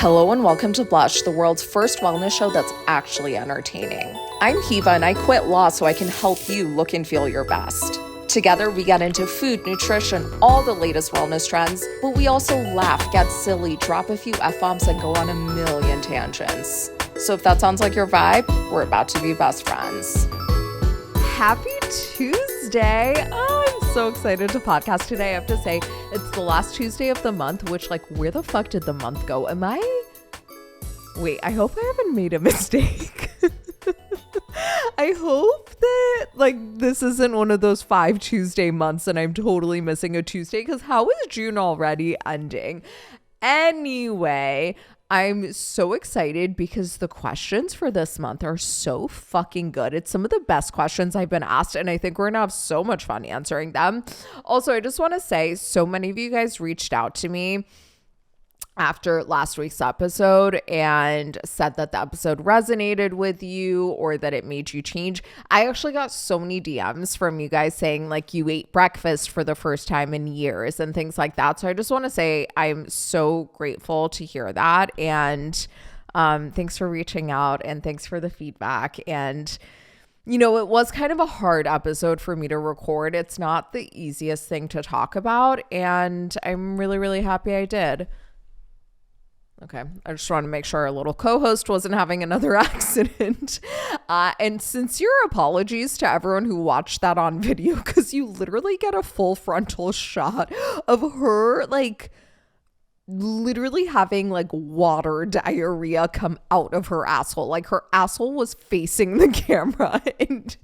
Hello and welcome to Blush, the world's first wellness show that's actually entertaining. I'm Hiva and I quit law so I can help you look and feel your best. Together we get into food, nutrition, all the latest wellness trends, but we also laugh, get silly, drop a few F-bombs and go on a million tangents. So if that sounds like your vibe, we're about to be best friends. Happy Tuesday! Oh, I'm so excited to podcast today. I have to say, it's the last Tuesday of the month, which, like, where the fuck did the month go? Wait, I hope I haven't made a mistake. I hope that, like, this isn't one of those 5 Tuesday months and I'm totally missing a Tuesday, because how is June already ending? Anyway, I'm so excited because the questions for this month are so fucking good. It's some of the best questions I've been asked, and I think we're gonna have so much fun answering them. Also, I just want to say, so many of you guys reached out to me after last week's episode and said that the episode resonated with you or that it made you change. I actually got so many DMs from you guys saying, like, you ate breakfast for the first time in years and things like that. So I just want to say I'm so grateful to hear that. And thanks for reaching out and thanks for the feedback. And you know, it was kind of a hard episode for me to record. It's not the easiest thing to talk about, and I'm really, really happy I did. Okay, I just want to make sure our little co-host wasn't having another accident. And sincere apologies to everyone who watched that on video, because you literally get a full frontal shot of her, like, literally having, like, water diarrhea come out of her asshole. Like, her asshole was facing the camera, and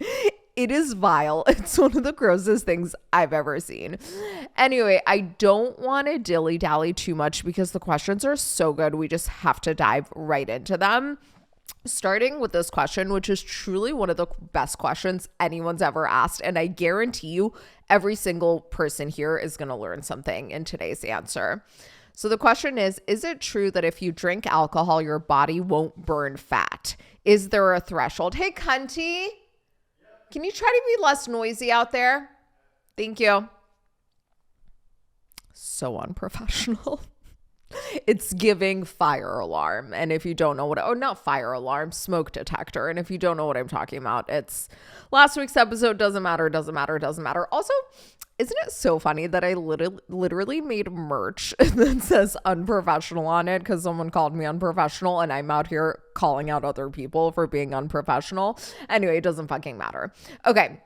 it is vile. It's one of the grossest things I've ever seen. Anyway, I don't want to dilly-dally too much because the questions are so good. We just have to dive right into them. Starting with this question, which is truly one of the best questions anyone's ever asked. And I guarantee you every single person here is going to learn something in today's answer. So the question is it true that if you drink alcohol, your body won't burn fat? Is there a threshold? Hey, cunty. Can you try to be less noisy out there? Thank you. So unprofessional. It's giving fire alarm. And if you don't know not fire alarm, smoke detector. And if you don't know what I'm talking about, it's last week's episode. Doesn't matter. Also, isn't it so funny that I literally made merch that says unprofessional on it because someone called me unprofessional and I'm out here calling out other people for being unprofessional? Anyway, it doesn't fucking matter. Okay.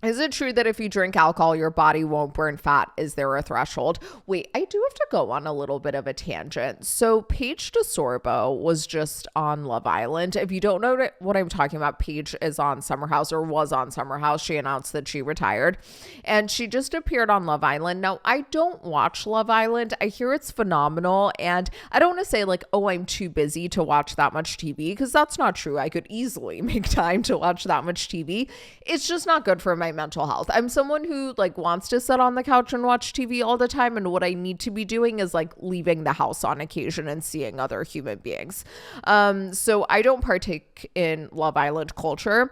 Is it true that if you drink alcohol, your body won't burn fat? Is there a threshold? Wait, I do have to go on a little bit of a tangent. So Paige DeSorbo was just on Love Island. If you don't know what I'm talking about, Paige is on Summer House, or was on Summer House. She announced that she retired and she just appeared on Love Island. Now, I don't watch Love Island. I hear it's phenomenal, and I don't want to say like, oh, I'm too busy to watch that much TV, because that's not true. I could easily make time to watch that much TV. It's just not good for my mental health. I'm someone who, like, wants to sit on the couch and watch TV all the time, and what I need to be doing is, like, leaving the house on occasion and seeing other human beings. So I don't partake in Love Island culture.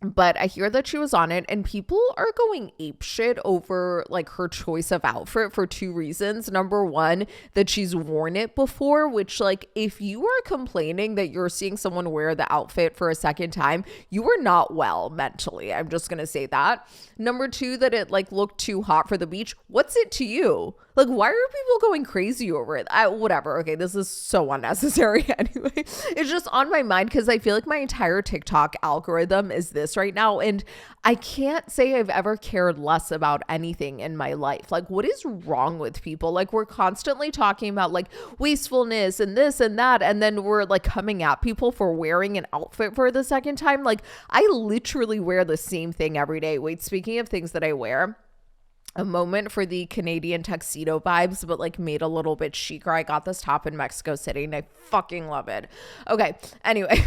But I hear that she was on it, and people are going apeshit over, like, her choice of outfit for 2 reasons. Number one, that she's worn it before, which, like, if you are complaining that you're seeing someone wear the outfit for a second time, you are not well mentally. I'm just going to say that. Number 2, that it, like, looked too hot for the beach. What's it to you? Like, why are people going crazy over it? Whatever. Okay, this is so unnecessary anyway. It's just on my mind because I feel like my entire TikTok algorithm is this right now. And I can't say I've ever cared less about anything in my life. Like, what is wrong with people? Like, we're constantly talking about, like, wastefulness and this and that. And then we're, like, coming at people for wearing an outfit for the second time. Like, I literally wear the same thing every day. Wait, speaking of things that I wear, a moment for the Canadian tuxedo vibes, but, like, made a little bit chicer. I got this top in Mexico City and I fucking love it. Okay. Anyway,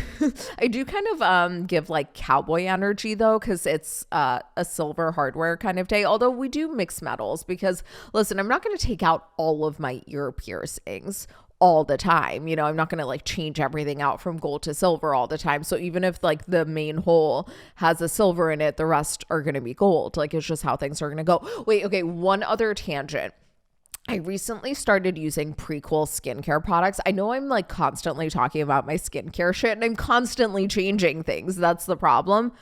I do kind of give, like, cowboy energy though, because it's a silver hardware kind of day. Although we do mix metals, because listen, I'm not going to take out all of my ear piercings all the time. You know, I'm not going to like change everything out from gold to silver all the time. So even if like the main hole has a silver in it, the rest are going to be gold. Like it's just how things are going to go. Wait, okay. One other tangent. I recently started using Prequel Skincare products. I know I'm like constantly talking about my skincare shit and I'm constantly changing things. That's the problem.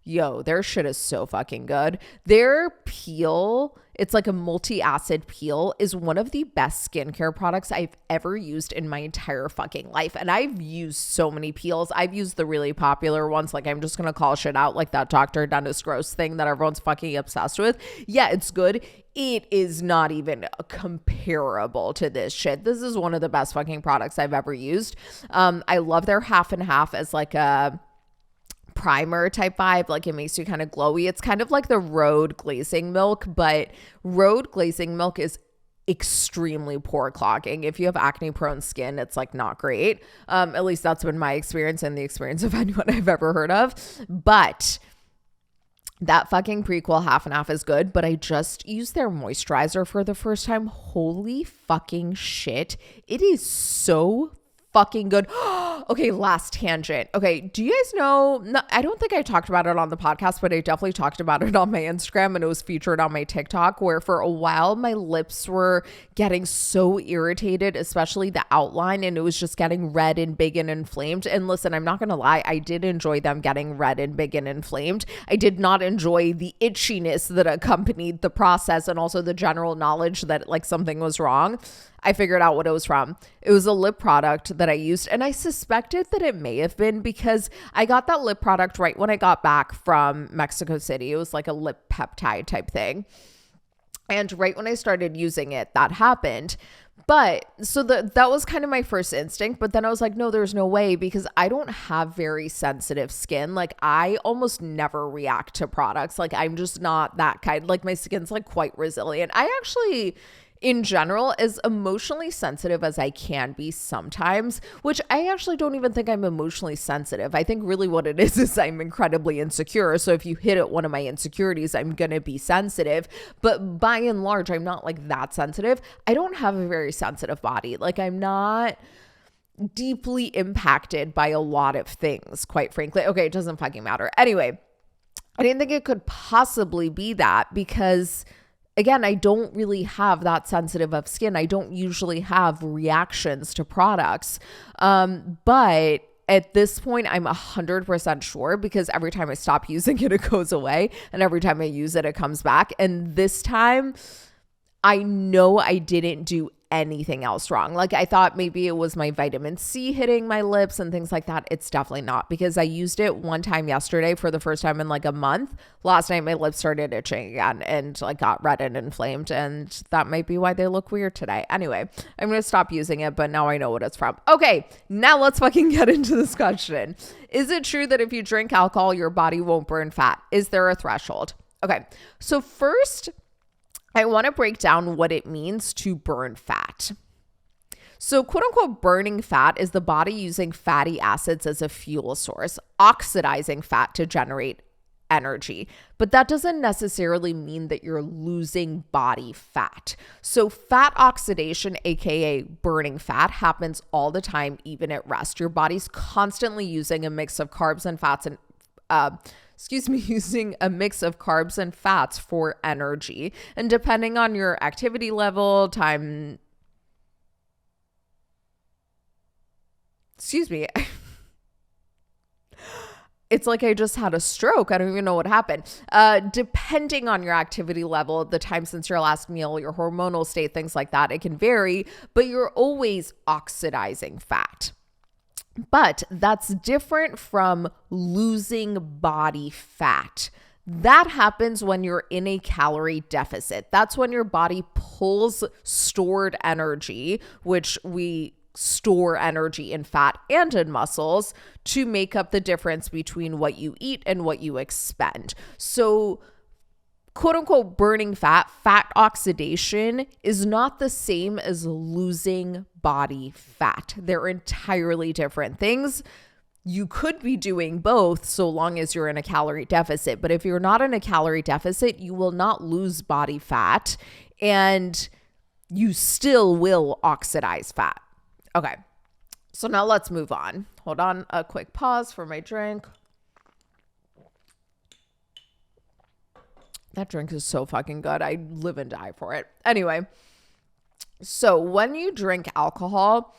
Yo, their shit is so fucking good. Their peel, it's like a multi-acid peel, is one of the best skincare products I've ever used in my entire fucking life. And I've used so many peels. I've used the really popular ones. Like, I'm just going to call shit out, like that Dr. Dennis Gross thing that everyone's fucking obsessed with. Yeah, it's good. It is not even comparable to this shit. This is one of the best fucking products I've ever used. I love their half and half as like a primer type vibe. Like, it makes you kind of glowy. It's kind of like the Rhode glazing milk, but Rhode glazing milk is extremely pore clogging. If you have acne prone skin, it's like not great. At least that's been my experience and the experience of anyone I've ever heard of. But that fucking Prequel half and half is good, but I just used their moisturizer for the first time. Holy fucking shit. It is so fucking good. Okay, last tangent. Okay, do you guys know, no, I don't think I talked about it on the podcast, but I definitely talked about it on my Instagram and it was featured on my TikTok, where for a while my lips were getting so irritated, especially the outline, and it was just getting red and big and inflamed. And listen, I'm not gonna lie, I did enjoy them getting red and big and inflamed. I did not enjoy the itchiness that accompanied the process and also the general knowledge that like something was wrong. I figured out what it was from. It was a lip product that I used, and I suspected that it may have been because I got that lip product right when I got back from Mexico City. It was like a lip peptide type thing. And right when I started using it, that happened. But so that was kind of my first instinct. But then I was like, no, there's no way, because I don't have very sensitive skin. Like, I almost never react to products. Like, I'm just not that kind. Like, my skin's like quite resilient. I actually, in general, as emotionally sensitive as I can be sometimes, which I actually don't even think I'm emotionally sensitive. I think really what it is I'm incredibly insecure. So if you hit at one of my insecurities, I'm going to be sensitive. But by and large, I'm not like that sensitive. I don't have a very sensitive body. Like, I'm not deeply impacted by a lot of things, quite frankly. Okay, it doesn't fucking matter. Anyway, I didn't think it could possibly be that because, again, I don't really have that sensitive of skin. I don't usually have reactions to products. But at this point, I'm 100% sure, because every time I stop using it, it goes away. And every time I use it, it comes back. And this time, I know I didn't do anything else wrong. Like, I thought maybe it was my vitamin C hitting my lips and things like that. It's definitely not, because I used it one time yesterday for the first time in like a month. Last night my lips started itching again and like got red and inflamed, and that might be why they look weird today. Anyway, I'm going to stop using it, but now I know what it's from. Okay, now let's fucking get into this question. Is it true that if you drink alcohol, your body won't burn fat? Is there a threshold? Okay, so first, I want to break down what it means to burn fat. So, quote unquote, burning fat is the body using fatty acids as a fuel source, oxidizing fat to generate energy. But that doesn't necessarily mean that you're losing body fat. So fat oxidation, aka burning fat, happens all the time, even at rest. Your body's constantly using a mix of carbs and fats and using a mix of carbs and fats for energy. And depending on your activity level, time, it's like I just had a stroke. I don't even know what happened. Depending on your activity level, the time since your last meal, your hormonal state, things like that, it can vary, but you're always oxidizing fat. But that's different from losing body fat. That happens when you're in a calorie deficit. That's when your body pulls stored energy, which we store energy in fat and in muscles, to make up the difference between what you eat and what you expend. So, quote unquote, burning fat oxidation is not the same as losing body fat. They're entirely different things. You could be doing both so long as you're in a calorie deficit. But if you're not in a calorie deficit, you will not lose body fat and you still will oxidize fat. Okay, so now let's move on. Hold on, a quick pause for my drink. That drink is so fucking good. I live and die for it. Anyway, So when you drink alcohol,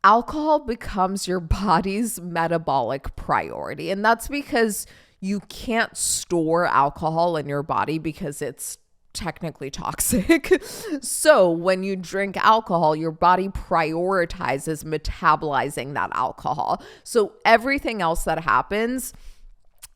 alcohol becomes your body's metabolic priority. And that's because you can't store alcohol in your body because it's technically toxic. So when you drink alcohol, your body prioritizes metabolizing that alcohol. So everything else that happens,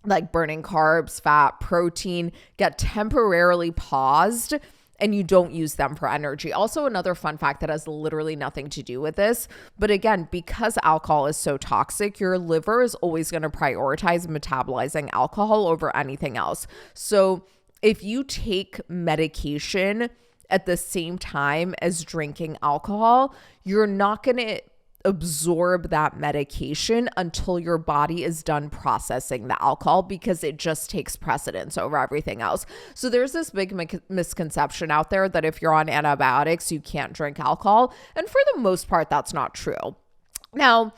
like burning carbs, fat, protein, get temporarily paused and you don't use them for energy. Also, another fun fact that has literally nothing to do with this, but again, because alcohol is so toxic, your liver is always going to prioritize metabolizing alcohol over anything else. So if you take medication at the same time as drinking alcohol, you're not going to absorb that medication until your body is done processing the alcohol because it just takes precedence over everything else. So there's this big misconception out there that if you're on antibiotics, you can't drink alcohol. And for the most part, that's not true. Now,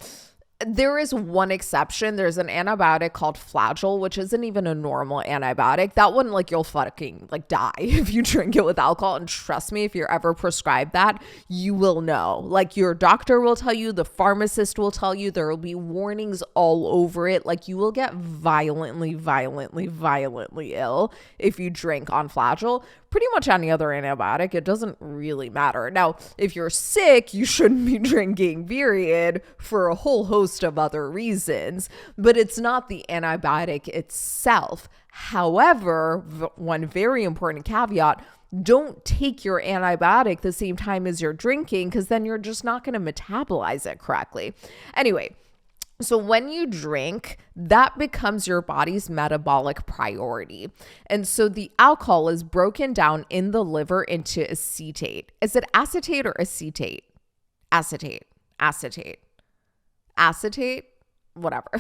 there is one exception. There's an antibiotic called Flagyl, which isn't even a normal antibiotic. That one, like, you'll fucking like die if you drink it with alcohol. And trust me, if you're ever prescribed that, you will know. Like, your doctor will tell you, the pharmacist will tell you, there will be warnings all over it. Like, you will get violently ill if you drink on Flagyl. Pretty much any other antibiotic, it doesn't really matter. Now, if you're sick, you shouldn't be drinking, period, for a whole host of other reasons, but it's not the antibiotic itself. However, one very important caveat, don't take your antibiotic the same time as you're drinking, because then you're just not going to metabolize it correctly. Anyway, so when you drink, that becomes your body's metabolic priority. And so the alcohol is broken down in the liver into acetate. Is it acetate or acetate? Acetate. Whatever.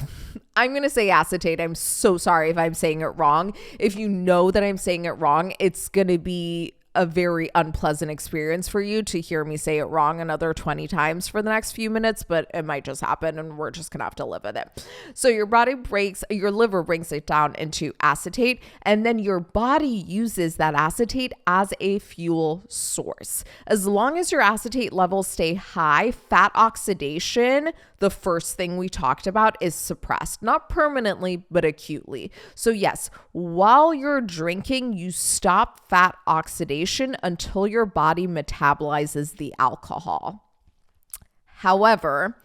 I'm going to say acetate. I'm so sorry if I'm saying it wrong. If you know that I'm saying it wrong, it's going to be a very unpleasant experience for you to hear me say it wrong another 20 times for the next few minutes, but it might just happen and we're just gonna have to live with it. So your liver breaks it down into acetate, and then your body uses that acetate as a fuel source. As long as your acetate levels stay high, fat oxidation, the first thing we talked about, is suppressed, not permanently, but acutely. So yes, while you're drinking, you stop fat oxidation until your body metabolizes the alcohol. However,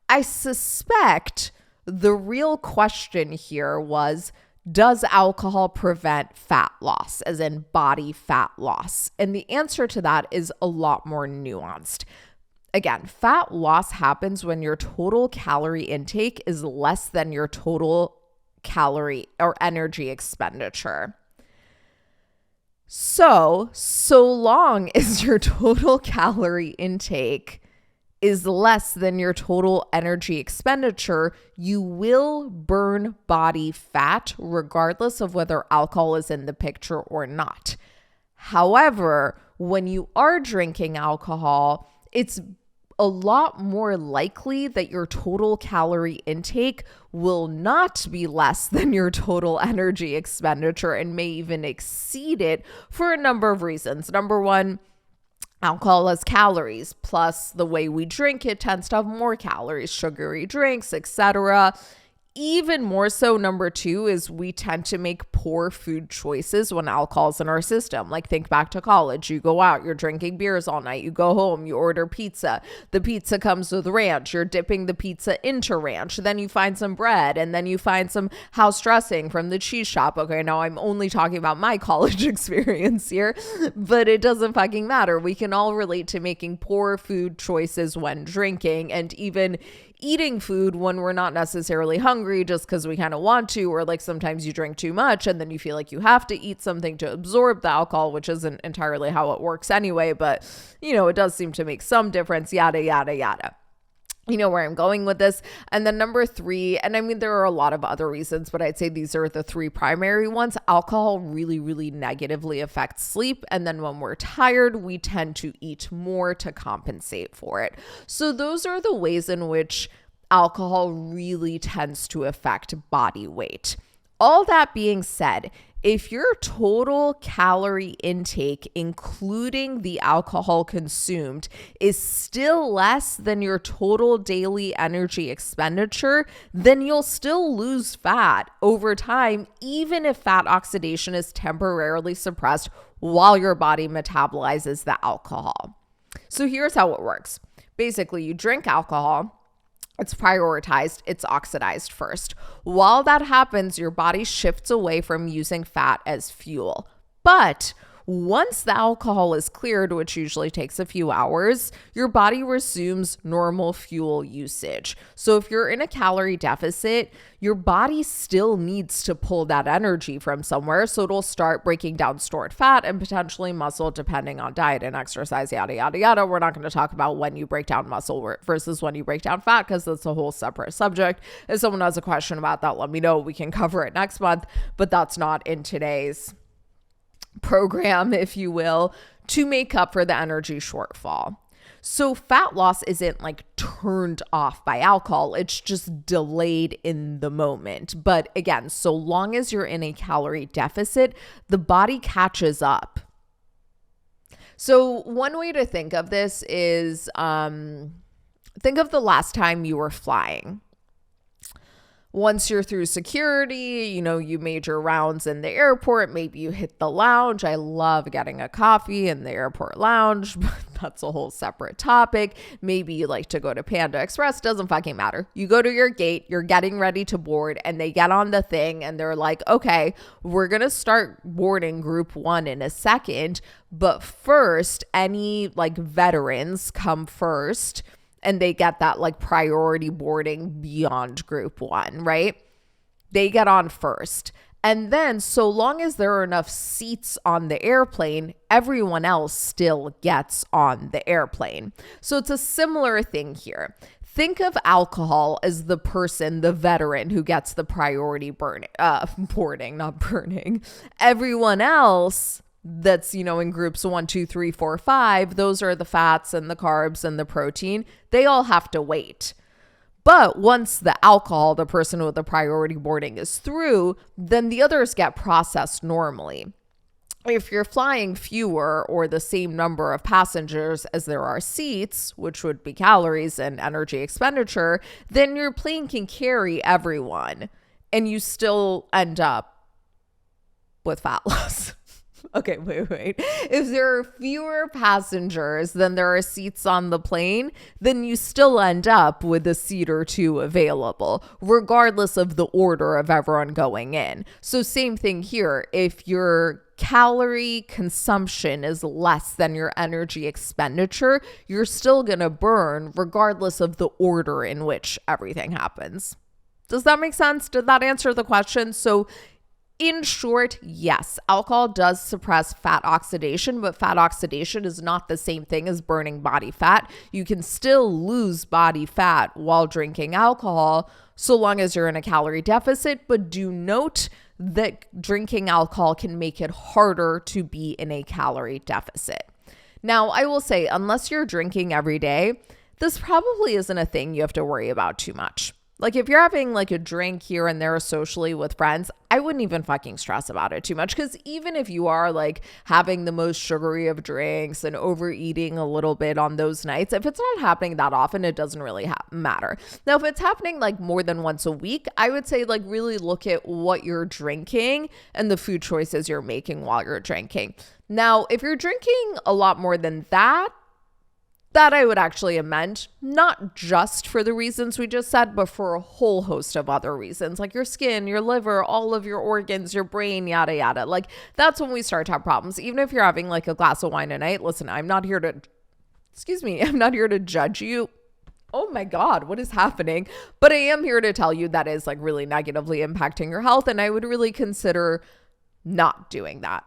I suspect the real question here was, does alcohol prevent fat loss, as in body fat loss? And the answer to that is a lot more nuanced. Again, fat loss happens when your total calorie intake is less than your total calorie or energy expenditure. So long as your total calorie intake is less than your total energy expenditure, you will burn body fat regardless of whether alcohol is in the picture or not. However, when you are drinking alcohol, it's a lot more likely that your total calorie intake will not be less than your total energy expenditure and may even exceed it for a number of reasons. Number one, alcohol has calories, plus the way we drink it tends to have more calories, sugary drinks, etc. Even more so, number two, is we tend to make poor food choices when alcohol's in our system. Like, think back to college. You go out, you're drinking beers all night. You go home, you order pizza. The pizza comes with ranch. You're dipping the pizza into ranch. Then you find some bread, and then you find some house dressing from the cheese shop. Okay, now I'm only talking about my college experience here, but it doesn't fucking matter. We can all relate to making poor food choices when drinking, and even eating food when we're not necessarily hungry just because we kind of want to, or like sometimes you drink too much and then you feel like you have to eat something to absorb the alcohol, which isn't entirely how it works anyway, but it does seem to make some difference, yada, yada, yada. You know where I'm going with this. And then number three, and I mean, there are a lot of other reasons, but I'd say these are the three primary ones. Alcohol really, really negatively affects sleep. And then when we're tired, we tend to eat more to compensate for it. So those are the ways in which alcohol really tends to affect body weight. All that being said, if your total calorie intake, including the alcohol consumed, is still less than your total daily energy expenditure, then you'll still lose fat over time, even if fat oxidation is temporarily suppressed while your body metabolizes the alcohol. So here's how it works. Basically, you drink alcohol. It's prioritized, it's oxidized first. While that happens, your body shifts away from using fat as fuel. But once the alcohol is cleared, which usually takes a few hours, your body resumes normal fuel usage. So if you're in a calorie deficit, your body still needs to pull that energy from somewhere. So it'll start breaking down stored fat and potentially muscle, depending on diet and exercise, yada, yada, yada. We're not going to talk about when you break down muscle versus when you break down fat, because that's a whole separate subject. If someone has a question about that, let me know. We can cover it next month, but that's not in today's program, if you will, to make up for the energy shortfall. So fat loss isn't like turned off by alcohol. It's just delayed in the moment. But again, so long as you're in a calorie deficit, the body catches up. So one way to think of this is think of the last time you were flying. Once you're through security, you made your rounds in the airport, maybe you hit the lounge. I love getting a coffee in the airport lounge, but that's a whole separate topic. Maybe you like to go to Panda Express, doesn't fucking matter. You go to your gate, you're getting ready to board, and they get on the thing and they're like, okay, we're going to start boarding group 1 in a second, but first, any like veterans come first. And they get that like priority boarding beyond group 1, right? They get on first. And then so long as there are enough seats on the airplane, everyone else still gets on the airplane. So it's a similar thing here. Think of alcohol as the person, the veteran who gets the priority boarding, not burning. Everyone else that's, in groups 1, 2, 3, 4, 5, those are the fats and the carbs and the protein. They all have to wait. But once the alcohol, the person with the priority boarding is through, then the others get processed normally. If you're flying fewer or the same number of passengers as there are seats, which would be calories and energy expenditure, then your plane can carry everyone and you still end up with fat loss. Okay, wait. If there are fewer passengers than there are seats on the plane, then you still end up with a seat or two available, regardless of the order of everyone going in. So same thing here. If your calorie consumption is less than your energy expenditure, you're still going to burn regardless of the order in which everything happens. Does that make sense? Did that answer the question? So in short, yes, alcohol does suppress fat oxidation, but fat oxidation is not the same thing as burning body fat. You can still lose body fat while drinking alcohol, so long as you're in a calorie deficit, but do note that drinking alcohol can make it harder to be in a calorie deficit. Now, I will say, unless you're drinking every day, this probably isn't a thing you have to worry about too much. Like if you're having like a drink here and there socially with friends, I wouldn't even fucking stress about it too much, because even if you are like having the most sugary of drinks and overeating a little bit on those nights, if it's not happening that often, it doesn't really matter. Now, if it's happening like more than once a week, I would say like really look at what you're drinking and the food choices you're making while you're drinking. Now, if you're drinking a lot more than that I would actually amend, not just for the reasons we just said, but for a whole host of other reasons, like your skin, your liver, all of your organs, your brain, yada, yada. Like that's when we start to have problems. Even if you're having like a glass of wine a night, listen, I'm not here to judge you. Oh my God, what is happening? But I am here to tell you that is like really negatively impacting your health. And I would really consider not doing that.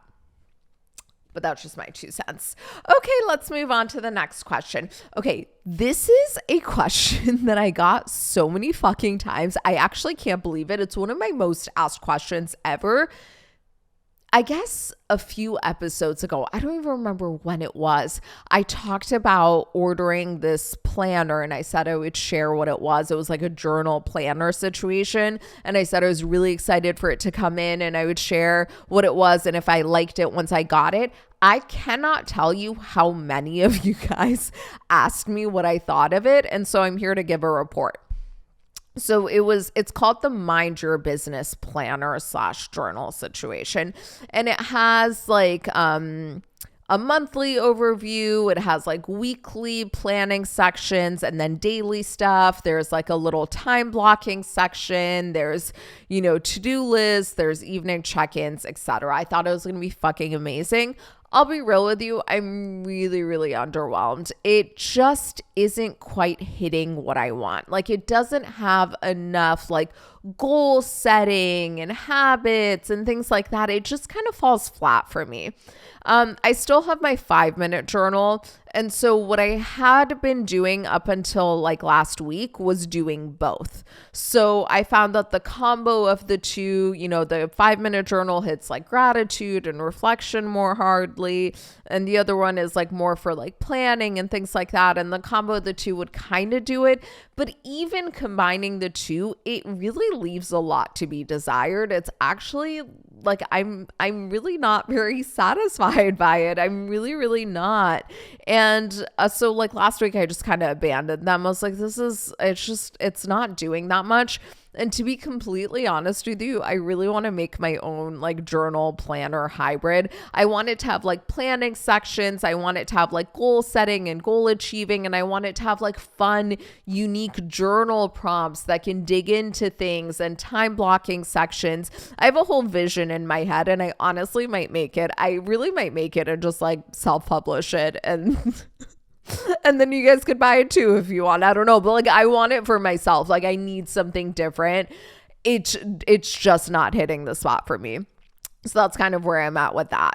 But that's just my 2 cents. Okay, let's move on to the next question. Okay, this is a question that I got so many fucking times. I actually can't believe it. It's one of my most asked questions ever. I guess a few episodes ago, I don't even remember when it was, I talked about ordering this planner and I said I would share what it was. It was like a journal planner situation. And I said I was really excited for it to come in and I would share what it was and if I liked it once I got it. I cannot tell you how many of you guys asked me what I thought of it. And so I'm here to give a report. So it's called the Mind Your Business Planner / journal situation. And it has like a monthly overview. It has like weekly planning sections and then daily stuff. There's like a little time blocking section. There's, to-do lists, there's evening check-ins, etc. I thought it was going to be fucking amazing. I'll be real with you. I'm really, really underwhelmed. It just isn't quite hitting what I want. Like it doesn't have enough like goal setting and habits and things like that. It just kind of falls flat for me. I still have my 5-minute journal. And so what I had been doing up until like last week was doing both. So I found that the combo of the two, the 5-minute journal hits like gratitude and reflection more hardly. And the other one is like more for like planning and things like that. And the combo of the two would kind of do it. But even combining the two, it really leaves a lot to be desired. It's actually like I'm really not very satisfied by it. I'm really, really not. And so like last week, I just kind of abandoned them. I was like, it's not doing that much. And to be completely honest with you, I really want to make my own like journal planner hybrid. I want it to have like planning sections. I want it to have like goal setting and goal achieving. And I want it to have like fun, unique journal prompts that can dig into things and time blocking sections. I have a whole vision in my head and I honestly might make it. I really might make it and just like self-publish it and and then you guys could buy it too if you want. I don't know. But like I want it for myself. Like I need something different. It's just not hitting the spot for me. So that's kind of where I'm at with that.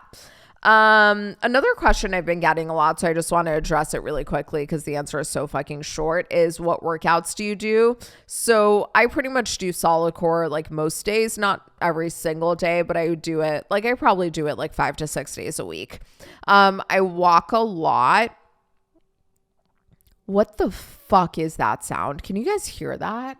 Another question I've been getting a lot, so I just want to address it really quickly because the answer is so fucking short, is what workouts do you do? So I pretty much do solid core like most days, not every single day, but I do it like I probably do it like 5 to 6 days a week. I walk a lot. What the fuck is that sound? Can you guys hear that?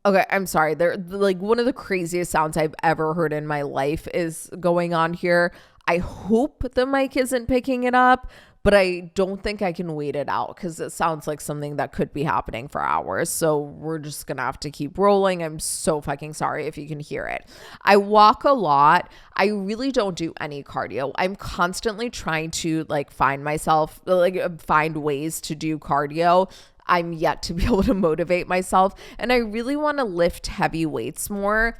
Okay, I'm sorry. They're like one of the craziest sounds I've ever heard in my life is going on here. I hope the mic isn't picking it up, but I don't think I can wait it out because it sounds like something that could be happening for hours. So we're just going to have to keep rolling. I'm so fucking sorry if you can hear it. I walk a lot. I really don't do any cardio. I'm constantly trying to like find ways to do cardio. I'm yet to be able to motivate myself. And I really want to lift heavy weights more.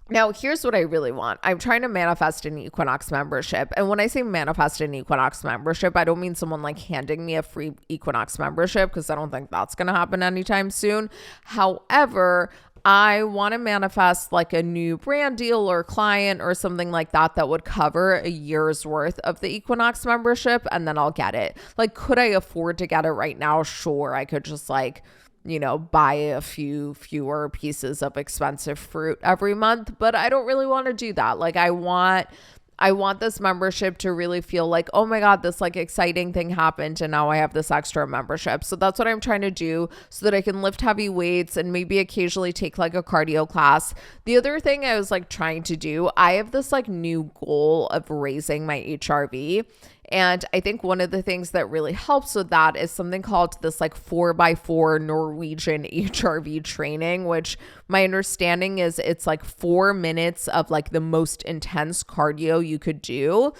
Now, here's what I really want. I'm trying to manifest an Equinox membership. And when I say manifest an Equinox membership, I don't mean someone like handing me a free Equinox membership because I don't think that's going to happen anytime soon. However, I want to manifest like a new brand deal or client or something like that would cover a year's worth of the Equinox membership and then I'll get it. Like, could I afford to get it right now? Sure. I could just like, buy a fewer pieces of expensive fruit every month, but I don't really want to do that. Like I want this membership to really feel like, oh my God, this like exciting thing happened and now I have this extra membership. So that's what I'm trying to do so that I can lift heavy weights and maybe occasionally take like a cardio class. The other thing I was like trying to do, I have this like new goal of raising my HRV. And I think one of the things that really helps with that is something called this like 4x4 Norwegian HRV training, which my understanding is it's like 4 minutes of like the most intense cardio you could do,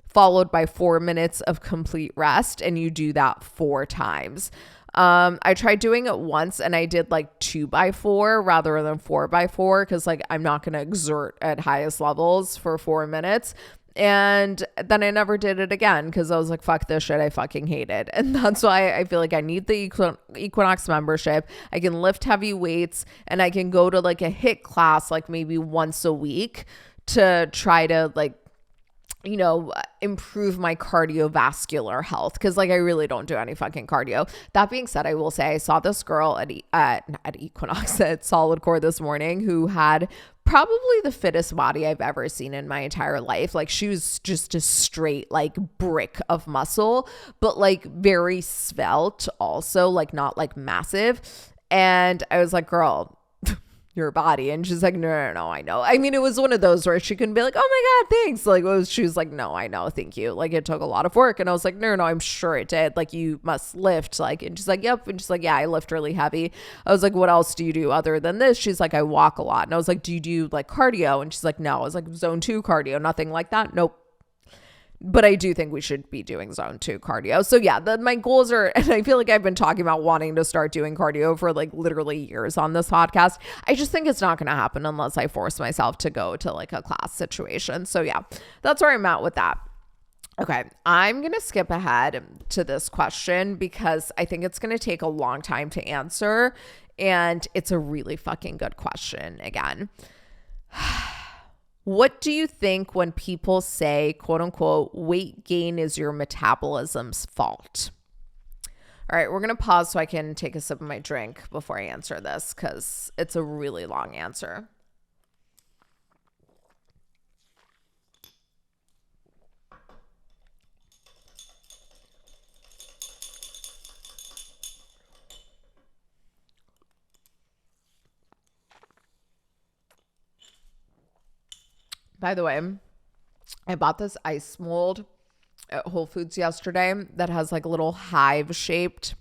followed by 4 minutes of complete rest. And you do that 4 times. I tried doing it once and I did like 2x4 rather than 4x4 because like I'm not going to exert at highest levels for 4 minutes. And then I never did it again because I was like, fuck this shit. I fucking hate it. And that's why I feel like I need the Equinox membership. I can lift heavy weights and I can go to like a HIIT class like maybe once a week to try to like improve my cardiovascular health, because like I really don't do any fucking cardio. That being said, I will say I saw this girl at Equinox at Solid Core this morning who had probably the fittest body I've ever seen in my entire life. Like she was just a straight like brick of muscle, but like very svelte also, like not like massive. And I was like, girl, your body. And she's like, no, I know. I mean, it was one of those where she couldn't be like, oh my God, thanks. Like she was like, no, I know, thank you. Like it took a lot of work. And I was like, no, I'm sure it did. Like you must lift. Like, and she's like, yep. And she's like, yeah, I lift really heavy. I was like, what else do you do other than this? She's like, I walk a lot. And I was like, do you do like cardio? And she's like, no. I was like, zone 2 cardio, nothing like that. Nope. But I do think we should be doing zone 2 cardio. So yeah, my goals are, and I feel like I've been talking about wanting to start doing cardio for like literally years on this podcast. I just think it's not going to happen unless I force myself to go to like a class situation. So yeah, that's where I'm at with that. Okay, I'm going to skip ahead to this question because I think it's going to take a long time to answer. And it's a really fucking good question again. What do you think when people say, quote unquote, weight gain is your metabolism's fault? All right, we're going to pause so I can take a sip of my drink before I answer this because it's a really long answer. By the way, I bought this ice mold at Whole Foods yesterday that has like little hive shaped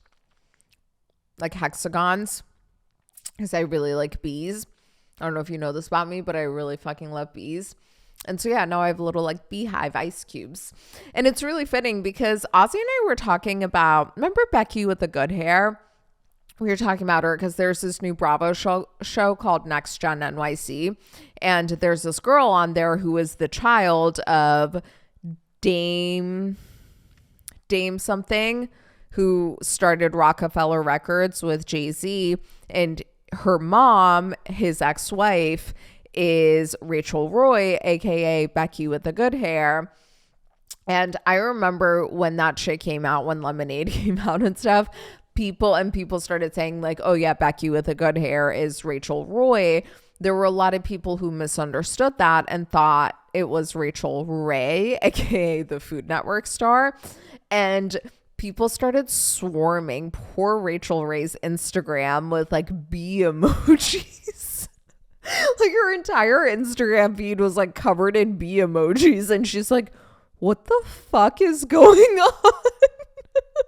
like hexagons because I really like bees. I don't know if you know this about me, but I really fucking love bees. And so yeah, now I have little like beehive ice cubes. And it's really fitting because Ozzy and I were talking about, remember Becky with the good hair? We were talking about her because there's this new Bravo show called Next Gen NYC. And there's this girl on there who is the child of Dame something who started Rockefeller Records with Jay-Z. And her mom, his ex-wife, is Rachel Roy, aka Becky with the good hair. And I remember when that shit came out, when Lemonade came out and stuff, people started saying like, oh yeah, Becky with the good hair is Rachel Roy. There were a lot of people who misunderstood that and thought it was Rachel Ray, aka the Food Network star. And people started swarming poor Rachel Ray's Instagram with like bee emojis. Like her entire Instagram feed was like covered in bee emojis. And she's like, what the fuck is going on?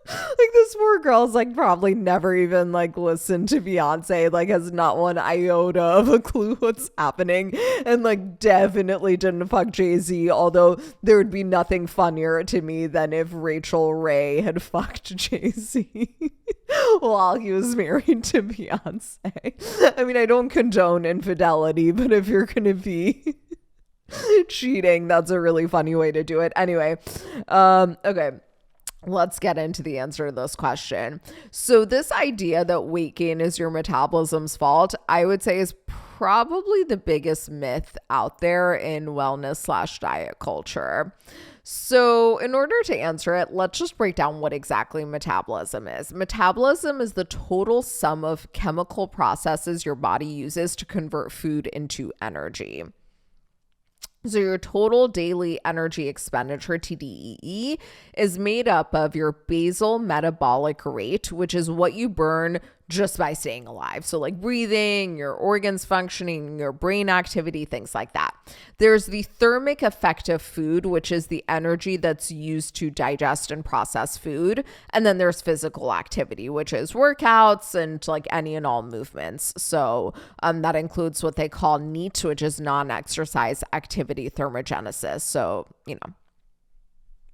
Like this poor girl's like probably never even like listened to Beyonce, like has not one iota of a clue what's happening, and like definitely didn't fuck Jay-Z, although there would be nothing funnier to me than if Rachel Ray had fucked Jay-Z while he was married to Beyonce. I mean, I don't condone infidelity, but if you're gonna be cheating, that's a really funny way to do it. Anyway, okay. Let's get into the answer to this question. So this idea that weight gain is your metabolism's fault, I would say is probably the biggest myth out there in wellness/diet culture. So in order to answer it, let's just break down what exactly metabolism is. Metabolism is the total sum of chemical processes your body uses to convert food into energy. So your total daily energy expenditure, TDEE, is made up of your basal metabolic rate, which is what you burn just by staying alive. So like breathing, your organs functioning, your brain activity, things like that. There's the thermic effect of food, which is the energy that's used to digest and process food. And then there's physical activity, which is workouts and like any and all movements. So that includes what they call NEAT, which is non-exercise activity thermogenesis. So,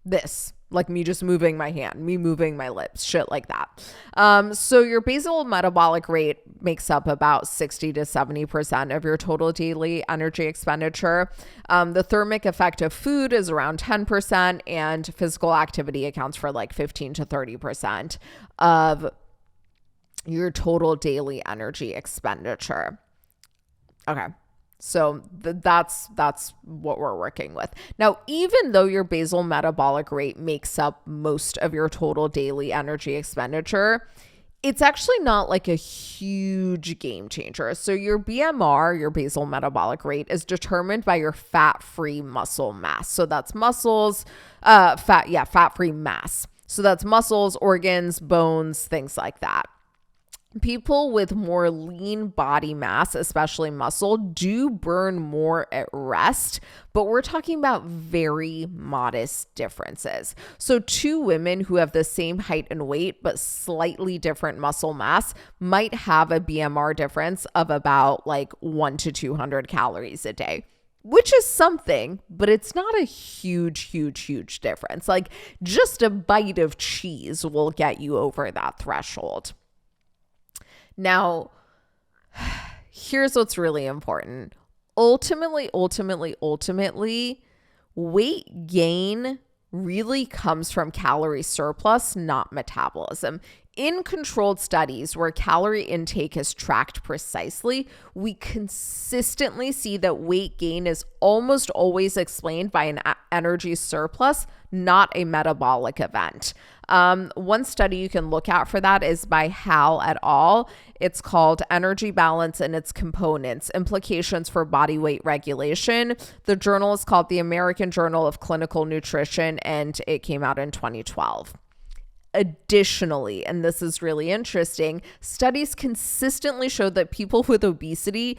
this, like me just moving my hand, me moving my lips, shit like that. So your basal metabolic rate makes up about 60 to 70% of your total daily energy expenditure. The thermic effect of food is around 10%, and physical activity accounts for like 15 to 30% of your total daily energy expenditure. Okay. So that's what we're working with. Now, even though your basal metabolic rate makes up most of your total daily energy expenditure, it's actually not like a huge game changer. So your BMR, your basal metabolic rate, is determined by your fat-free muscle mass. So that's muscles, fat-free mass. So that's muscles, organs, bones, things like that. People with more lean body mass, especially muscle, do burn more at rest, but we're talking about very modest differences. So two women who have the same height and weight but slightly different muscle mass might have a BMR difference of about like 1 to 200 calories a day, which is something, but it's not a huge difference. Like just a bite of cheese will get you over that threshold. Now, here's what's really important. Ultimately, weight gain really comes from calorie surplus, not metabolism. In controlled studies where calorie intake is tracked precisely, we consistently see that weight gain is almost always explained by an energy surplus, not a metabolic event. One study you can look at for that is by Hal et al. It's called Energy Balance and Its Components, Implications for Body Weight Regulation. The journal is called the American Journal of Clinical Nutrition, and it came out in 2012. Additionally, and this is really interesting, studies consistently show that people with obesity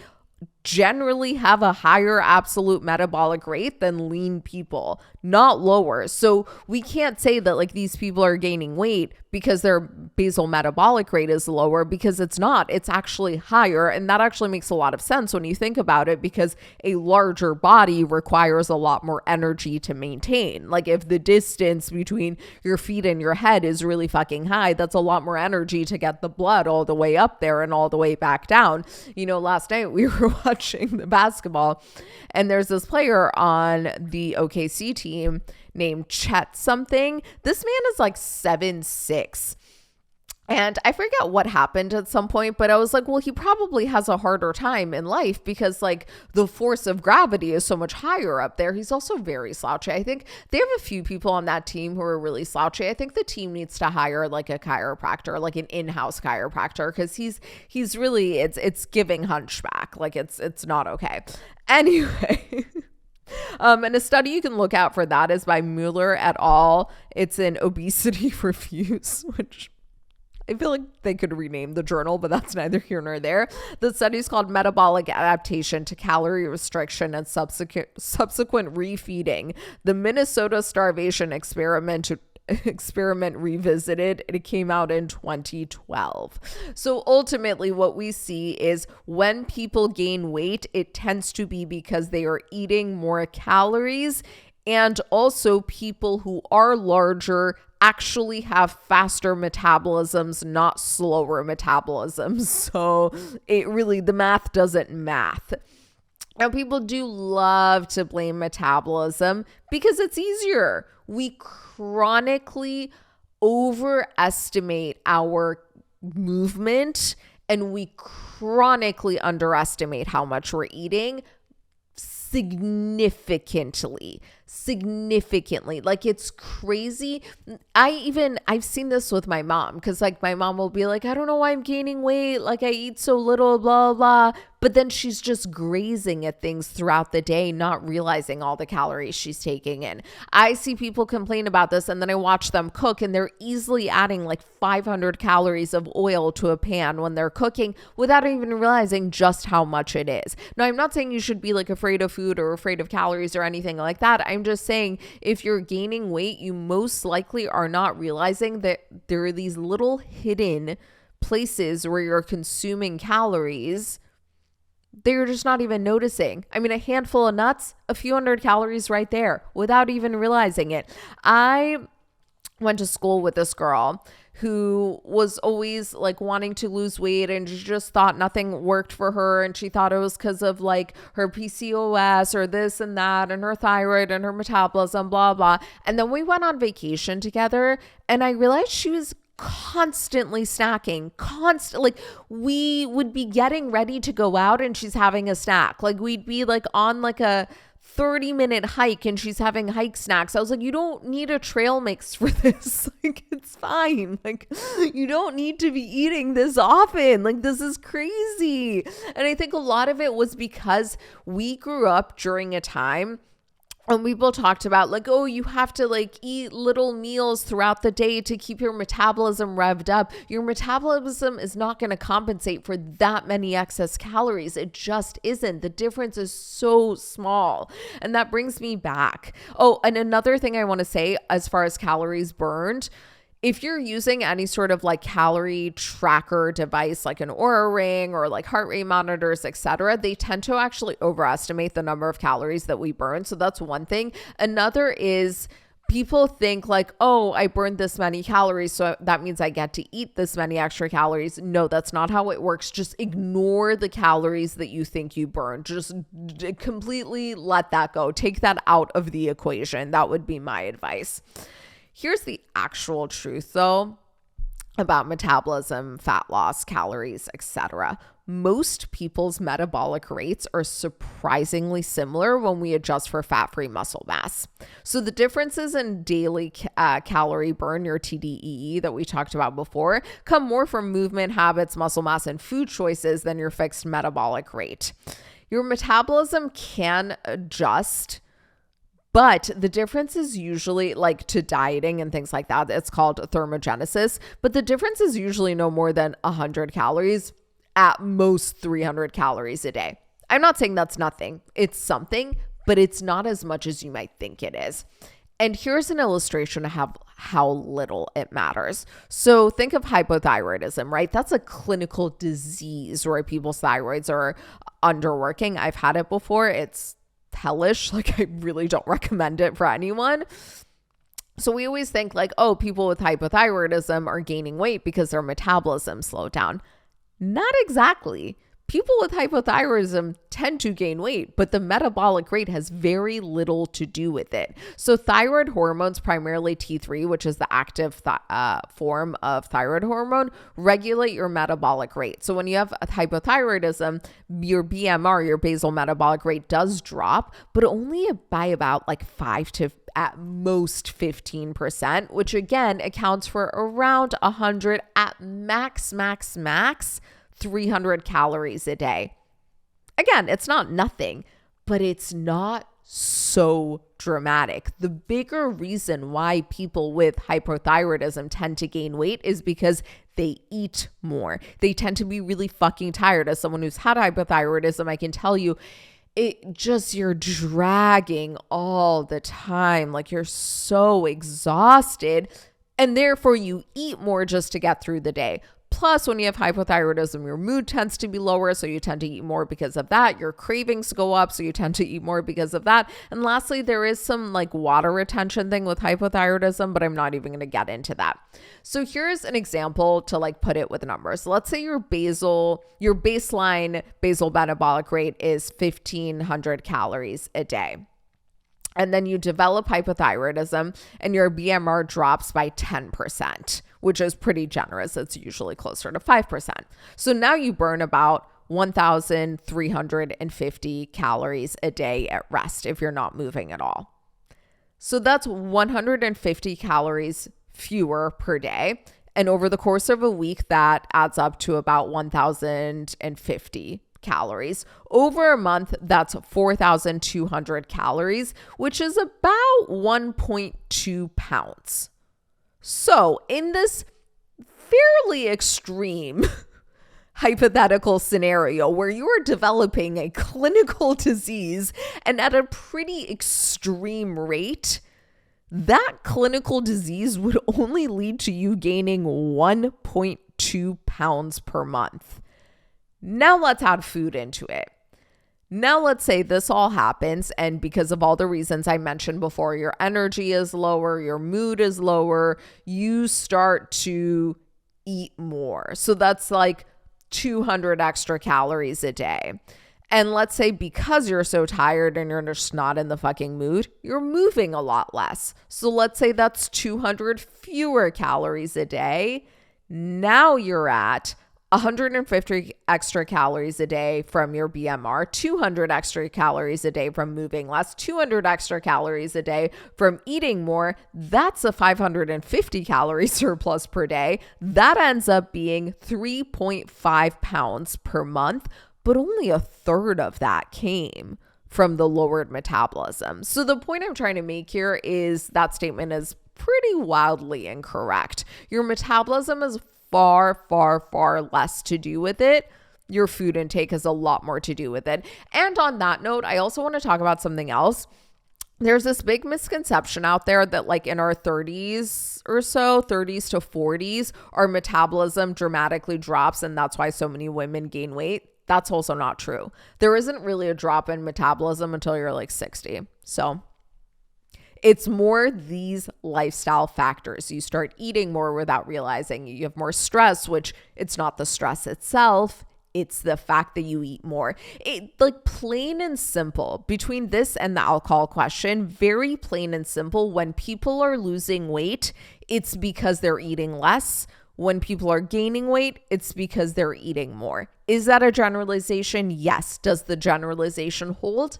generally have a higher absolute metabolic rate than lean people, not lower. So we can't say that like these people are gaining weight because their basal metabolic rate is lower, because it's not. It's actually higher. And that actually makes a lot of sense when you think about it, because a larger body requires a lot more energy to maintain. Like if the distance between your feet and your head is really fucking high, that's a lot more energy to get the blood all the way up there and all the way back down. You know, last night we were watching the basketball, and there's this player on the OKC team named Chet something. This man is like 7'6". And I forget what happened at some point, but I was like, well, he probably has a harder time in life because like the force of gravity is so much higher up there. He's also very slouchy. I think they have a few people on that team who are really slouchy. I think the team needs to hire like a chiropractor, like an in-house chiropractor, because he's really, it's giving hunchback. Like it's not okay. Anyway. And a study you can look out for that is by Mueller et al. It's in Obesity Reviews, which I feel like they could rename the journal, but that's neither here nor there. The study is called Metabolic Adaptation to Calorie Restriction and Subsequent Refeeding. The Minnesota Starvation Experiment Revisited. It came out in 2012. So ultimately what we see is when people gain weight, it tends to be because they are eating more calories, and also people who are larger actually have faster metabolisms, not slower metabolisms. So it really, the math doesn't math. Now, people do love to blame metabolism because it's easier. We chronically overestimate our movement, and we chronically underestimate how much we're eating significantly. Like it's crazy. I've seen this with my mom, because like my mom will be like, I don't know why I'm gaining weight, like I eat so little, blah blah, but then she's just grazing at things throughout the day, not realizing all the calories she's taking in. I see people complain about this, and then I watch them cook, and they're easily adding like 500 calories of oil to a pan when they're cooking without even realizing just how much it is. Now, I'm not saying you should be like afraid of food or afraid of calories or anything like that. I'm just saying if you're gaining weight, you most likely are not realizing that there are these little hidden places where you're consuming calories they're just not even noticing. I mean, a handful of nuts, a few hundred calories right there without even realizing it. I went to school with this girl who was always like wanting to lose weight, and she just thought nothing worked for her, and she thought it was because of like her PCOS or this and that and her thyroid and her metabolism, blah blah. And then we went on vacation together, and I realized she was constantly snacking, like we would be getting ready to go out and she's having a snack. Like we'd be like on like a 30-minute hike and she's having hike snacks. I was like, you don't need a trail mix for this. Like, it's fine. Like, you don't need to be eating this often. Like, this is crazy. And I think a lot of it was because we grew up during a time and people talked about like, oh, you have to like eat little meals throughout the day to keep your metabolism revved up. Your metabolism is not going to compensate for that many excess calories. It just isn't. The difference is so small. And that brings me back. Oh, and another thing I want to say as far as calories burned, if you're using any sort of like calorie tracker device, like an Oura Ring or like heart rate monitors, etc., they tend to actually overestimate the number of calories that we burn. So that's one thing. Another is people think like, oh, I burned this many calories, so that means I get to eat this many extra calories. No, that's not how it works. Just ignore the calories that you think you burned. Just completely let that go. Take that out of the equation. That would be my advice. Here's the actual truth, though, about metabolism, fat loss, calories, etc. Most people's metabolic rates are surprisingly similar when we adjust for fat-free muscle mass. So the differences in daily calorie burn, your TDEE that we talked about before, come more from movement habits, muscle mass, and food choices than your fixed metabolic rate. Your metabolism can adjust, but the difference is usually like to dieting and things like that. It's called thermogenesis. But the difference is usually no more than 100 calories, at most 300 calories a day. I'm not saying that's nothing. It's something, but it's not as much as you might think it is. And here's an illustration of how little it matters. So think of hypothyroidism, right? That's a clinical disease where people's thyroids are underworking. I've had it before. It's hellish. Like, I really don't recommend it for anyone. So we always think like, oh, people with hypothyroidism are gaining weight because their metabolism slowed down. Not exactly. People with hypothyroidism tend to gain weight, but the metabolic rate has very little to do with it. So thyroid hormones, primarily T3, which is the active form of thyroid hormone, regulate your metabolic rate. So when you have hypothyroidism, your BMR, your basal metabolic rate, does drop, but only by about like 5 to at most 15%, which again accounts for around 100 at max 300 calories a day. Again, it's not nothing, but it's not so dramatic. The bigger reason why people with hypothyroidism tend to gain weight is because they eat more. They tend to be really fucking tired. As someone who's had hypothyroidism, I can tell you, you're dragging all the time. Like, you're so exhausted, and therefore you eat more just to get through the day. Plus, when you have hypothyroidism, your mood tends to be lower, so you tend to eat more because of that. Your cravings go up, so you tend to eat more because of that. And lastly, there is some like water retention thing with hypothyroidism, but I'm not even going to get into that. So here's an example to like put it with numbers. Let's say your baseline basal metabolic rate is 1,500 calories a day. And then you develop hypothyroidism and your BMR drops by 10%, which is pretty generous. It's usually closer to 5%. So now you burn about 1,350 calories a day at rest if you're not moving at all. So that's 150 calories fewer per day. And over the course of a week, that adds up to about 1,050 calories. Over a month, that's 4,200 calories, which is about 1.2 pounds. So in this fairly extreme hypothetical scenario where you are developing a clinical disease and at a pretty extreme rate, that clinical disease would only lead to you gaining 1.2 pounds per month. Now let's add food into it. Now let's say this all happens, and because of all the reasons I mentioned before, your energy is lower, your mood is lower, you start to eat more. So that's like 200 extra calories a day. And let's say because you're so tired and you're just not in the fucking mood, you're moving a lot less. So let's say that's 200 fewer calories a day. Now you're at 150 extra calories a day from your BMR, 200 extra calories a day from moving less, 200 extra calories a day from eating more. That's a 550 calorie surplus per day. That ends up being 3.5 pounds per month, but only a third of that came from the lowered metabolism. So the point I'm trying to make here is that statement is pretty wildly incorrect. Your metabolism is far, far, far less to do with it. Your food intake has a lot more to do with it. And on that note, I also want to talk about something else. There's this big misconception out there that like in our 30s or so, 30s to 40s, our metabolism dramatically drops, and that's why so many women gain weight. That's also not true. There isn't really a drop in metabolism until you're like 60. So it's more these lifestyle factors. You start eating more without realizing. You have more stress, which it's not the stress itself. It's the fact that you eat more. Like plain and simple, between this and the alcohol question, very plain and simple. When people are losing weight, it's because they're eating less. When people are gaining weight, it's because they're eating more. Is that a generalization? Yes. Does the generalization hold?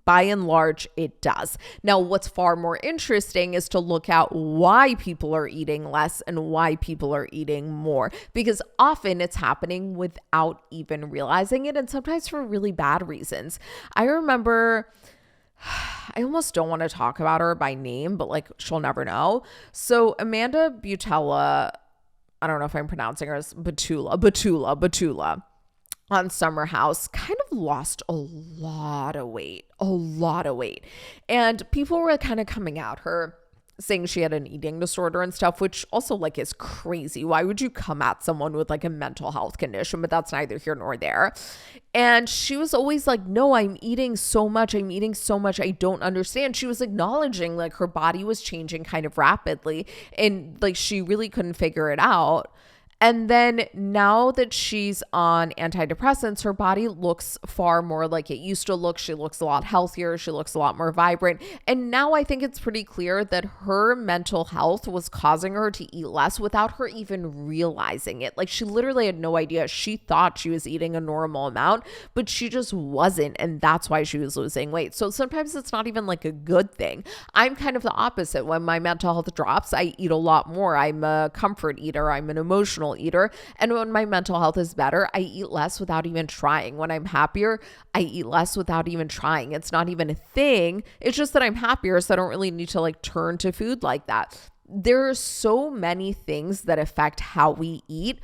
By and large, it does. Now, what's far more interesting is to look at why people are eating less and why people are eating more, because often it's happening without even realizing it, and sometimes for really bad reasons. I remember, I almost don't want to talk about her by name, but like she'll never know. So Amanda Butella, I don't know if I'm pronouncing her as Batula on Summer House, kind of lost a lot of weight. And people were kind of coming at her saying she had an eating disorder and stuff, which also like is crazy. Why would you come at someone with like a mental health condition? But that's neither here nor there. And she was always like, no, I'm eating so much. I don't understand. She was acknowledging like her body was changing kind of rapidly, and like she really couldn't figure it out. And then now that she's on antidepressants, her body looks far more like it used to look. She looks a lot healthier. She looks a lot more vibrant. And now I think it's pretty clear that her mental health was causing her to eat less without her even realizing it. Like she literally had no idea. She thought she was eating a normal amount, but she just wasn't. And that's why she was losing weight. So sometimes it's not even like a good thing. I'm kind of the opposite. When my mental health drops, I eat a lot more. I'm a comfort eater. I'm an emotional eater. And when my mental health is better, I eat less without even trying. When I'm happier, I eat less without even trying. It's not even a thing. It's just that I'm happier, so I don't really need to like turn to food like that. There are so many things that affect how we eat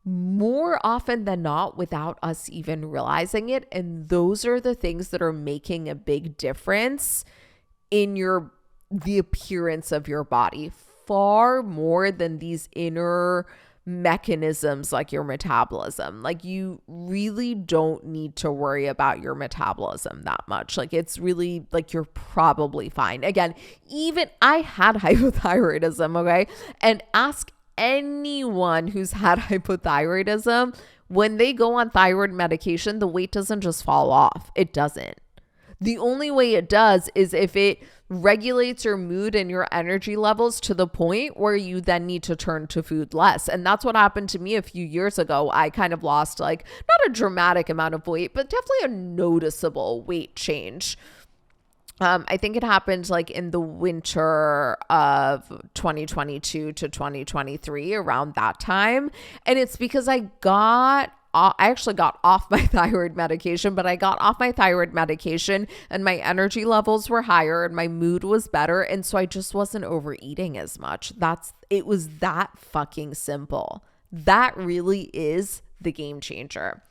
more often than not without us even realizing it. And those are the things that are making a big difference in the appearance of your body, far more than these inner mechanisms like your metabolism. Like you really don't need to worry about your metabolism that much. Like it's really like you're probably fine. Again, even I had hypothyroidism, okay? And ask anyone who's had hypothyroidism, when they go on thyroid medication, the weight doesn't just fall off. It doesn't. The only way it does is if it regulates your mood and your energy levels to the point where you then need to turn to food less. And that's what happened to me a few years ago. I kind of lost like not a dramatic amount of weight, but definitely a noticeable weight change. I think it happened like in the winter of 2022 to 2023, around that time. And it's because I actually got off my thyroid medication, but I got off my thyroid medication and my energy levels were higher and my mood was better. And so I just wasn't overeating as much. It was that fucking simple. That really is the game changer.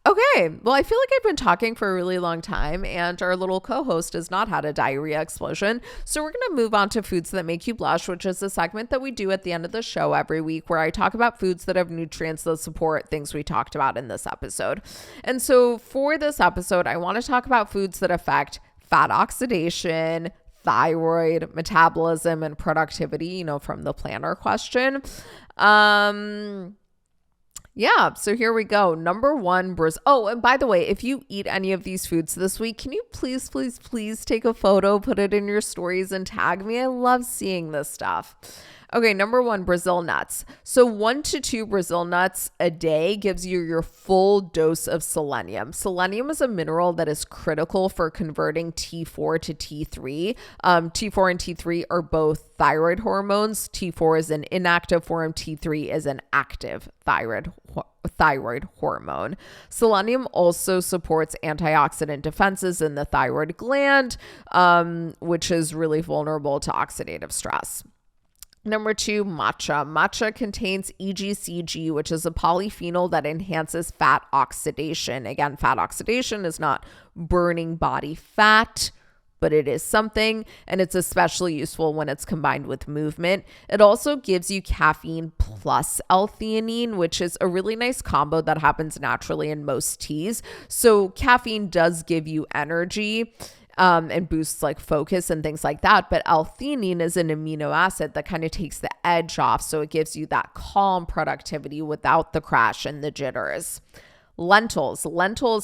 Okay, well, I feel like I've been talking for a really long time and our little co-host has not had a diarrhea explosion. So we're going to move on to foods that make you blush, which is a segment that we do at the end of the show every week where I talk about foods that have nutrients that support things we talked about in this episode. And so for this episode, I want to talk about foods that affect fat oxidation, thyroid, metabolism, and productivity, from the planner question. Yeah, so here we go. Number one, Brazil. Oh, and by the way, if you eat any of these foods this week, can you please take a photo, put it in your stories, and tag me? I love seeing this stuff. Okay, number one, Brazil nuts. So 1 to 2 Brazil nuts a day gives you your full dose of selenium. Selenium is a mineral that is critical for converting T4 to T3. T4 and T3 are both thyroid hormones. T4 is an inactive form. T3 is an active thyroid hormone. Selenium also supports antioxidant defenses in the thyroid gland, which is really vulnerable to oxidative stress. Number 2, matcha. Matcha contains EGCG, which is a polyphenol that enhances fat oxidation. Again, fat oxidation is not burning body fat, but it is something, and it's especially useful when it's combined with movement. It also gives you caffeine plus L-theanine, which is a really nice combo that happens naturally in most teas. So caffeine does give you energy, and boosts like focus and things like that. But L-theanine is an amino acid that kind of takes the edge off. So it gives you that calm productivity without the crash and the jitters. Lentils,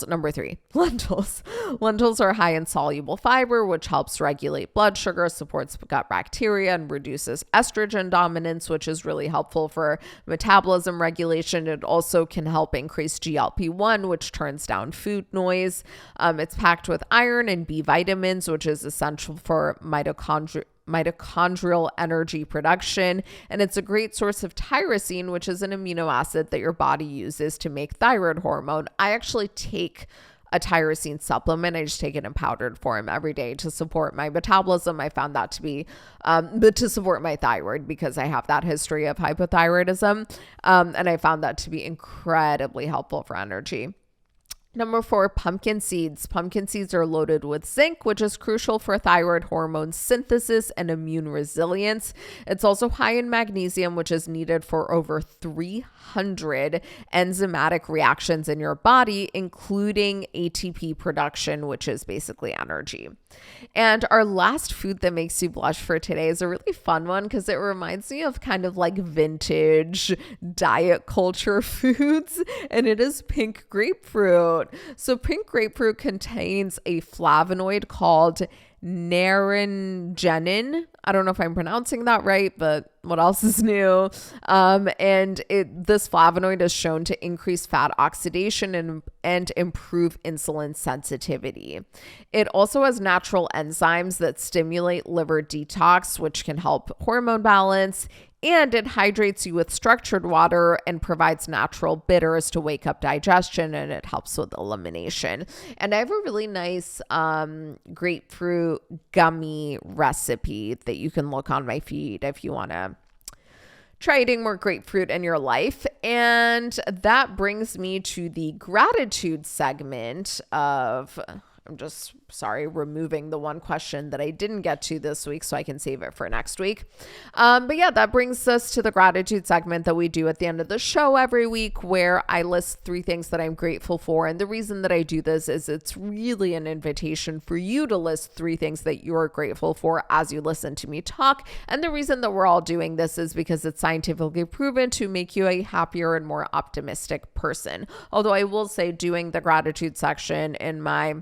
number 3, lentils. Lentils are high in soluble fiber, which helps regulate blood sugar, supports gut bacteria, and reduces estrogen dominance, which is really helpful for metabolism regulation. It also can help increase GLP-1, which turns down food noise. It's packed with iron and B vitamins, which is essential for mitochondrial energy production, and it's a great source of tyrosine, which is an amino acid that your body uses to make thyroid hormone. I actually take a tyrosine supplement. I just take it in powdered form every day to support my metabolism. I found that to be to support my thyroid, because I have that history of hypothyroidism, and I found that to be incredibly helpful for energy. Number 4, pumpkin seeds. Pumpkin seeds are loaded with zinc, which is crucial for thyroid hormone synthesis and immune resilience. It's also high in magnesium, which is needed for over 300 enzymatic reactions in your body, including ATP production, which is basically energy. And our last food that makes you blush for today is a really fun one, because it reminds me of kind of like vintage diet culture foods, and it is pink grapefruit. So pink grapefruit contains a flavonoid called naringenin. I don't know if I'm pronouncing that right, but what else is new? This flavonoid is shown to increase fat oxidation and improve insulin sensitivity. It also has natural enzymes that stimulate liver detox, which can help hormone balance. And it hydrates you with structured water and provides natural bitters to wake up digestion, and it helps with elimination. And I have a really nice grapefruit gummy recipe that you can look on my feed if you want to try eating more grapefruit in your life. And that brings me to the gratitude segment of... I'm just removing the one question that I didn't get to this week so I can save it for next week. But yeah, that brings us to the gratitude segment that we do at the end of the show every week, where I list 3 things that I'm grateful for. And the reason that I do this is it's really an invitation for you to list 3 things that you're grateful for as you listen to me talk. And the reason that we're all doing this is because it's scientifically proven to make you a happier and more optimistic person. Although I will say, doing the gratitude section in my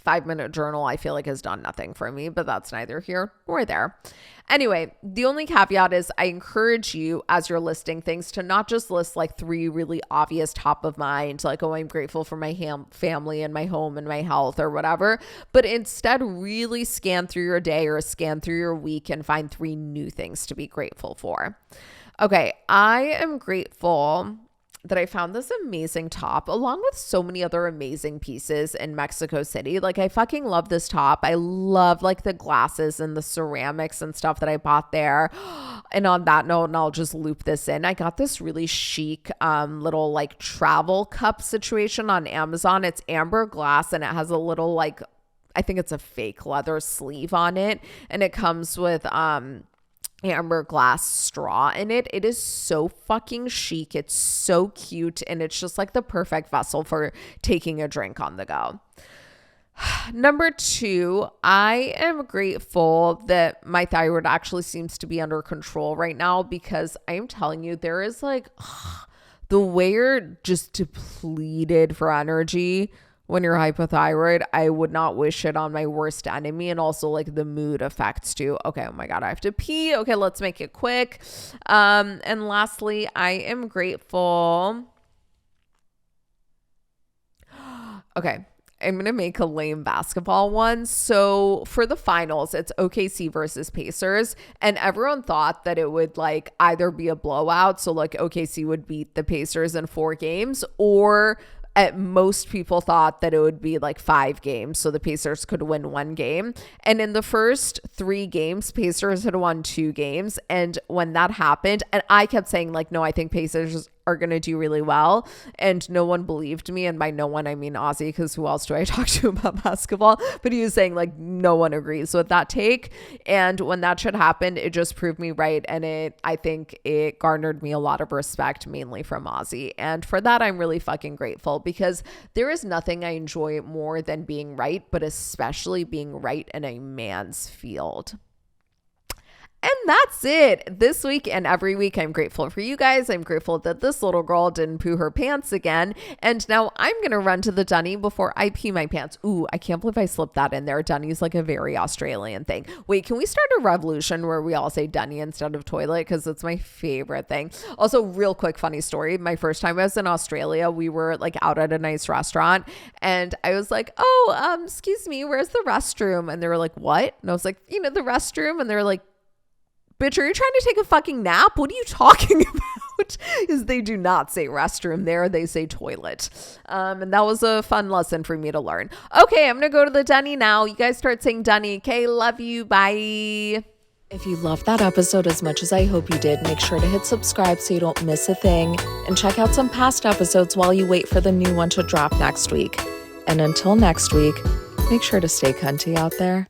5-minute journal, I feel like has done nothing for me, but that's neither here nor there. Anyway, the only caveat is I encourage you, as you're listing things, to not just list like 3 really obvious top of mind, like, oh, I'm grateful for my family and my home and my health or whatever, but instead really scan through your day or scan through your week and find 3 new things to be grateful for. Okay, I am grateful that I found this amazing top along with so many other amazing pieces in Mexico City. Like, I fucking love this top. I love like the glasses and the ceramics and stuff that I bought there. And on that note, and I'll just loop this in, I got this really chic little like travel cup situation on Amazon. It's amber glass and it has a little like, I think it's a fake leather sleeve on it. And it comes with amber glass straw in it. It is so fucking chic. It's so cute. And it's just like the perfect vessel for taking a drink on the go. Number 2, I am grateful that my thyroid actually seems to be under control right now, because I am telling you, there is like The way you're just depleted for energy when you're hypothyroid, I would not wish it on my worst enemy. And also like the mood effects too. Okay, oh my God, I have to pee. Okay, let's make it quick. And lastly, I am grateful. Okay, I'm going to make a lame basketball one. So for the finals, it's OKC versus Pacers. And everyone thought that it would like either be a blowout. So like OKC would beat the Pacers in 4 games, or at most people thought that it would be like 5 games. So the Pacers could win 1 game. And in the first 3 games, Pacers had won 2 games. And when that happened, and I kept saying like, no, I think Pacers are going to do really well. And no one believed me. And by no one, I mean Ozzy, because who else do I talk to about basketball? But he was saying like, no one agrees with that take. And when that shit happened, it just proved me right. And I think it garnered me a lot of respect, mainly from Ozzy. And for that, I'm really fucking grateful, because there is nothing I enjoy more than being right, but especially being right in a man's field. And that's it. This week and every week, I'm grateful for you guys. I'm grateful that this little girl didn't poo her pants again. And now I'm going to run to the dunny before I pee my pants. Ooh, I can't believe I slipped that in there. Dunny's like a very Australian thing. Wait, can we start a revolution where we all say dunny instead of toilet? Because it's my favorite thing. Also, real quick, funny story. My first time I was in Australia, we were like out at a nice restaurant. And I was like, oh, excuse me, where's the restroom? And they were like, what? And I was like, the restroom. And they were like, bitch, are you trying to take a fucking nap? What are you talking about? Because they do not say restroom there. They say toilet. And that was a fun lesson for me to learn. Okay, I'm going to go to the dunny now. You guys start saying dunny. Okay, love you. Bye. If you loved that episode as much as I hope you did, make sure to hit subscribe so you don't miss a thing. And check out some past episodes while you wait for the new one to drop next week. And until next week, make sure to stay cunty out there.